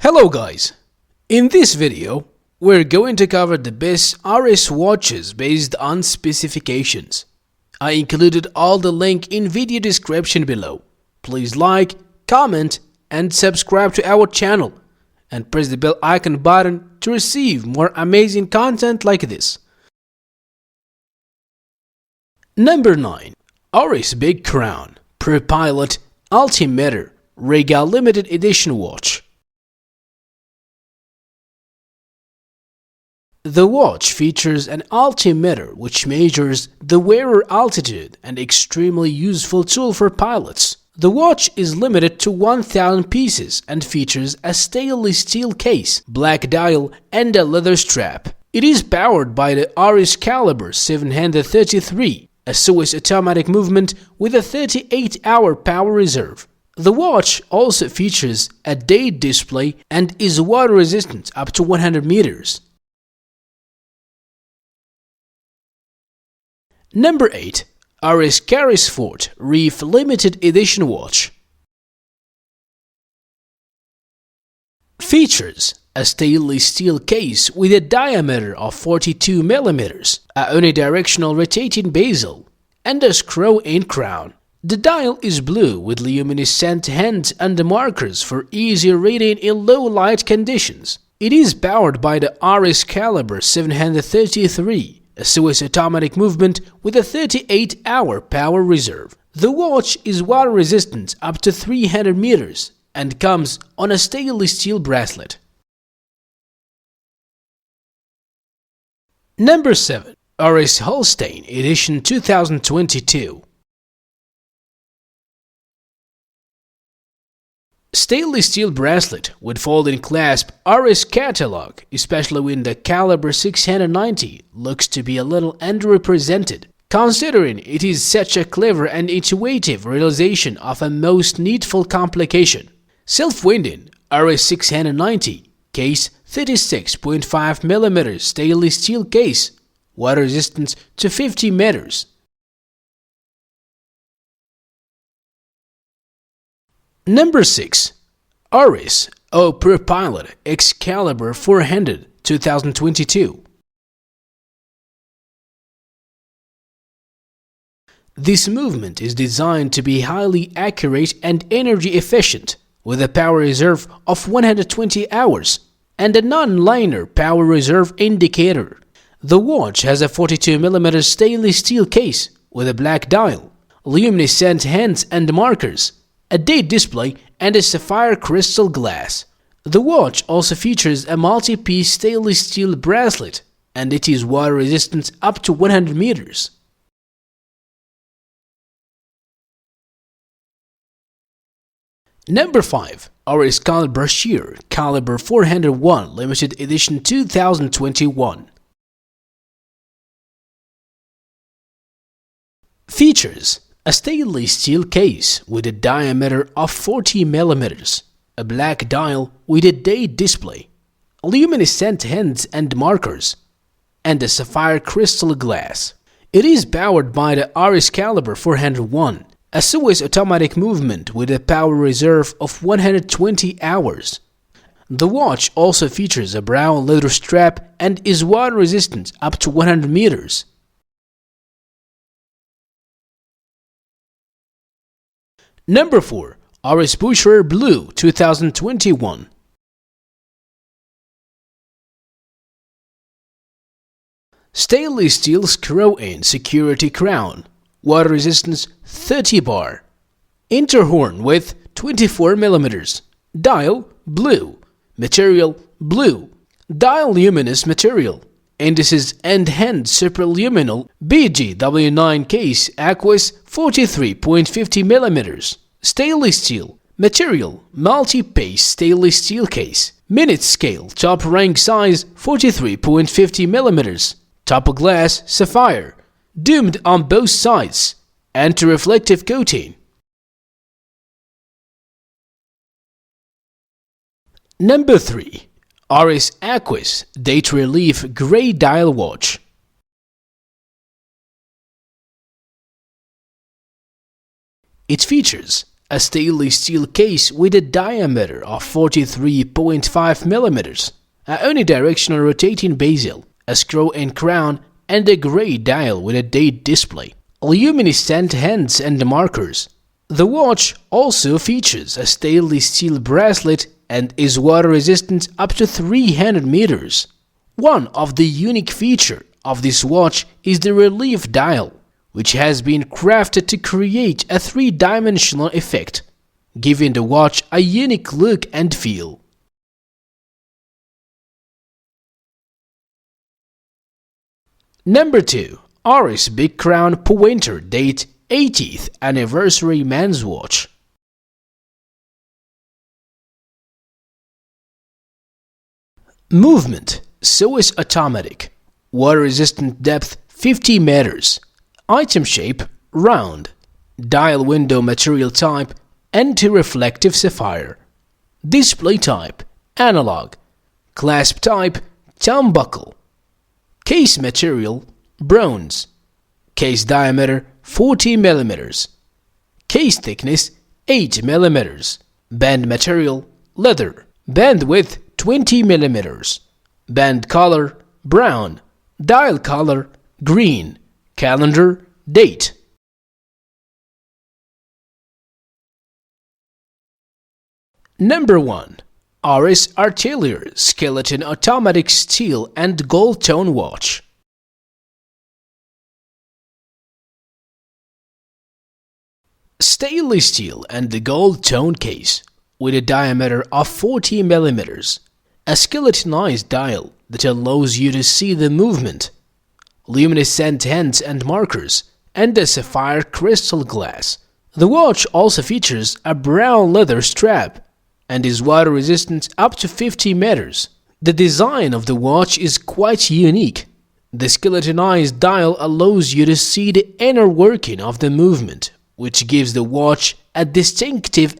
Hello guys! In this video, we're going to cover the best RS watches based on specifications. I included all the link in video description below. Please like, comment and subscribe to our channel and press the bell icon button to receive more amazing content like this. Number 9. Oris Big Crown Prepilot Altimeter Regal Limited Edition Watch. The watch features an altimeter which measures the wearer altitude, an extremely useful tool for pilots. The watch is limited to 1000 pieces and features a stainless steel case, black dial and a leather strap. It is powered by the RSC Caliber 733, a Swiss automatic movement with a 38-hour power reserve. The watch also features a date display and is water resistant up to 100 meters. Number 8. Oris Caris Fort Reef Limited Edition Watch. Features a stainless steel case with a diameter of 42 mm, a unidirectional rotating bezel, and a screw-in crown. The dial is blue with luminescent hands and markers for easier reading in low light conditions. It is powered by the RSC Caliber 733. A Swiss automatic movement with a 38-hour power reserve. The watch is water resistant up to 300 meters and comes on a stainless steel bracelet. Number 7. Oris Holstein Edition 2022. Stainless steel bracelet with folding clasp. Oris catalog, especially in the caliber 690, looks to be a little underrepresented, considering it is such a clever and intuitive realization of a most needful complication. Self-winding Oris 690 case, 36.5 mm stainless steel case, water resistance to 50 meters. Number 6. RSO Pilot Xcalibur 400 2022. This movement is designed to be highly accurate and energy efficient, with a power reserve of 120 hours and a non-linear power reserve indicator. The watch has a 42 mm stainless steel case with a black dial, luminescent hands and markers, a date display and a sapphire crystal glass. The watch also features a multi-piece stainless steel bracelet and it is water resistant up to 100 meters. Number 5. RSC Sheer Caliber 401 Limited Edition 2021. Features a stainless steel case with a diameter of 40 mm, a black dial with a date display, luminescent hands and markers, and a sapphire crystal glass. It is powered by the RSC Caliber 401, a Swiss automatic movement with a power reserve of 120 hours. The watch also features a brown leather strap and is water resistant up to 100 meters. Number 4. Bueer Blue 2021. Stainless steel screw-in security crown, water resistance 30 bar, interhorn width 24 mm, dial blue, material blue, dial luminous material, indices and hand superluminal BGW9 case Aquis 43.50 mm, stainless steel, material multi-piece stainless steel case, minute scale top rank size 43.50 mm, top glass sapphire, domed on both sides, anti-reflective coating. Number 3. Oris Aquis Date Relief Grey Dial Watch. It features a stainless steel case with a diameter of 43.5 mm, a unidirectional rotating bezel, a screw and crown, and a gray dial with a date display, luminescent hands and markers. The watch also features a stainless steel bracelet and is water resistant up to 300 meters. One of the unique features of this watch is the relief dial, which has been crafted to create a three-dimensional effect, giving the watch a unique look and feel. Number 2. Oris Big Crown Pointer Date 80th Anniversary Men's Watch. Movement: Swiss automatic. Water resistant depth 50 meters. Item shape: round. Dial window material type: anti-reflective sapphire. Display type: analog. Clasp type: turnbuckle. Case material: bronze. Case diameter 40 mm. Case thickness 8 mm. Band material: leather. Band width 20 mm. Band color: brown. Dial color: green. Calendar: date. Number 1. Oris Artillery Skeleton Automatic Steel and Gold Tone Watch. Stainless steel and the gold tone case with a diameter of 40 mm. A skeletonized dial that allows you to see the movement. Luminescent hands and markers, and a sapphire crystal glass. The watch also features a brown leather strap and is water resistant up to 50 meters. The design of the watch is quite unique. The skeletonized dial allows you to see the inner working of the movement, which gives the watch a distinctive